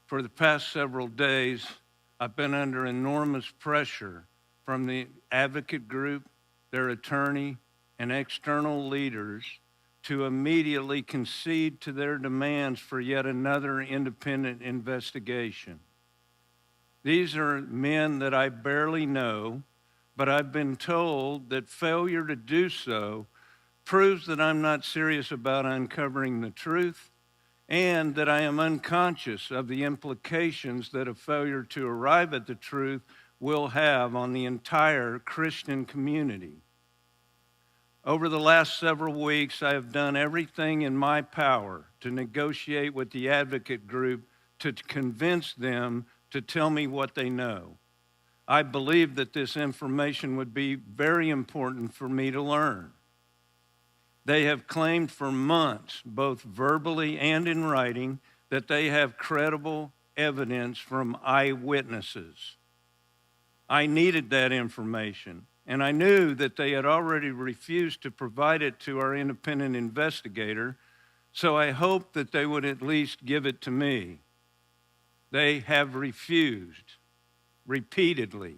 For the past several days, I've been under enormous pressure from the advocate group, their attorney, and external leaders to immediately concede to their demands for yet another independent investigation. These are men that I barely know, but I've been told that failure to do so proves that I'm not serious about uncovering the truth and that I am unconscious of the implications that a failure to arrive at the truth will have on the entire Christian community. Over the last several weeks, I have done everything in my power to negotiate with the advocate group to convince them to tell me what they know. I believe that this information would be very important for me to learn. They have claimed for months, both verbally and in writing, that they have credible evidence from eyewitnesses. I needed that information, and I knew that they had already refused to provide it to our independent investigator, so I hoped that they would at least give it to me. They have refused repeatedly.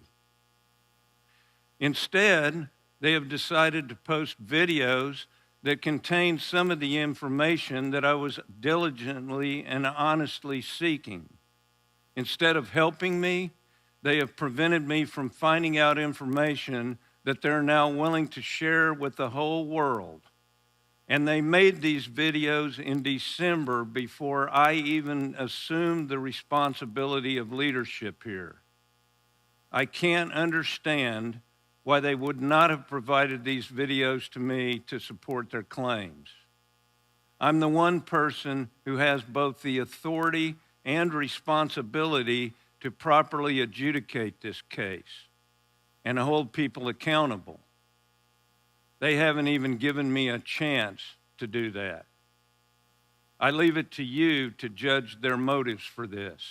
Instead, they have decided to post videos that contain some of the information that I was diligently and honestly seeking. Instead of helping me, they have prevented me from finding out information that they're now willing to share with the whole world. And they made these videos in December before I even assumed the responsibility of leadership here. I can't understand why they would not have provided these videos to me to support their claims. I'm the one person who has both the authority and responsibility to properly adjudicate this case and to hold people accountable. They haven't even given me a chance to do that. I leave it to you to judge their motives for this.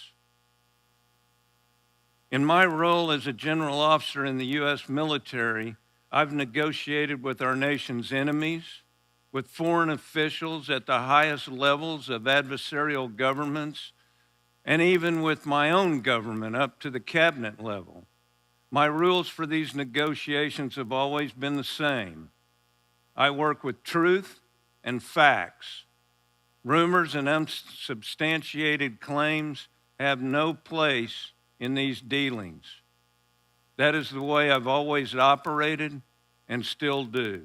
In my role as a general officer in the U.S. military, I've negotiated with our nation's enemies, with foreign officials at the highest levels of adversarial governments, and even with my own government up to the cabinet level. My rules for these negotiations have always been the same. I work with truth and facts. Rumors and unsubstantiated claims have no place in these dealings. That is the way I've always operated and still do.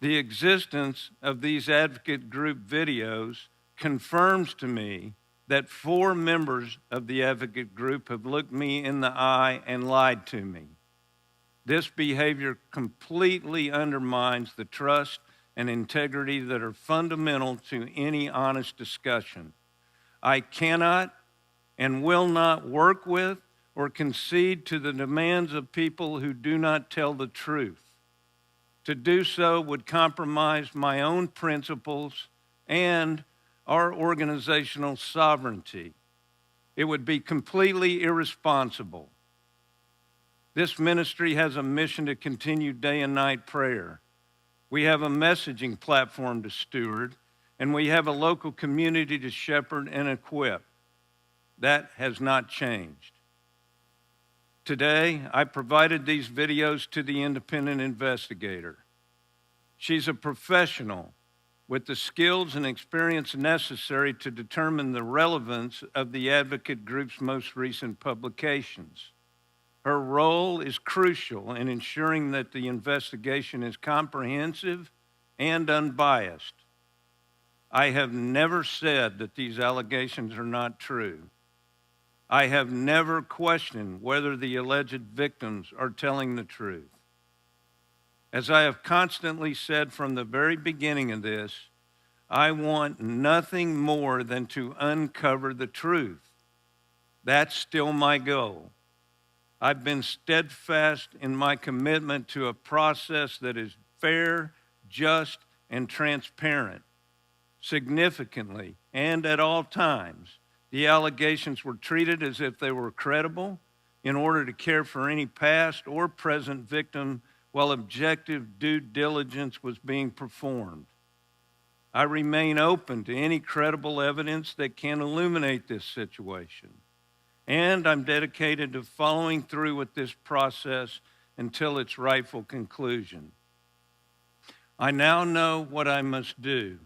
The existence of these advocate group videos confirms to me that 4 members of the advocate group have looked me in the eye and lied to me. This behavior completely undermines the trust and integrity that are fundamental to any honest discussion. I cannot and will not work with or concede to the demands of people who do not tell the truth. To do so would compromise my own principles and our organizational sovereignty. It would be completely irresponsible. This ministry has a mission to continue day and night prayer. We have a messaging platform to steward, and we have a local community to shepherd and equip. That has not changed. Today, I provided these videos to the independent investigator. She's a professional with the skills and experience necessary to determine the relevance of the advocate group's most recent publications. Her role is crucial in ensuring that the investigation is comprehensive and unbiased. I have never said that these allegations are not true. I have never questioned whether the alleged victims are telling the truth. As I have constantly said from the very beginning of this, I want nothing more than to uncover the truth. That's still my goal. I've been steadfast in my commitment to a process that is fair, just, and transparent. Significantly, and at all times, the allegations were treated as if they were credible in order to care for any past or present victim while objective due diligence was being performed. I remain open to any credible evidence that can illuminate this situation. And I'm dedicated to following through with this process until its rightful conclusion. I now know what I must do.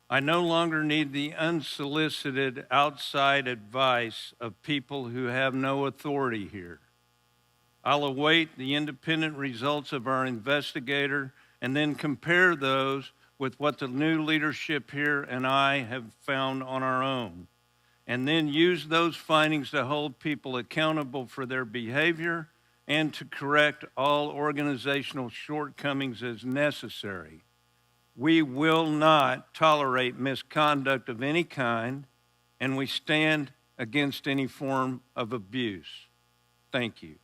I no longer need the unsolicited outside advice of people who have no authority here. I'll await the independent results of our investigator and then compare those with what the new leadership here and I have found on our own, and then use those findings to hold people accountable for their behavior and to correct all organizational shortcomings as necessary. We will not tolerate misconduct of any kind, and we stand against any form of abuse. Thank you.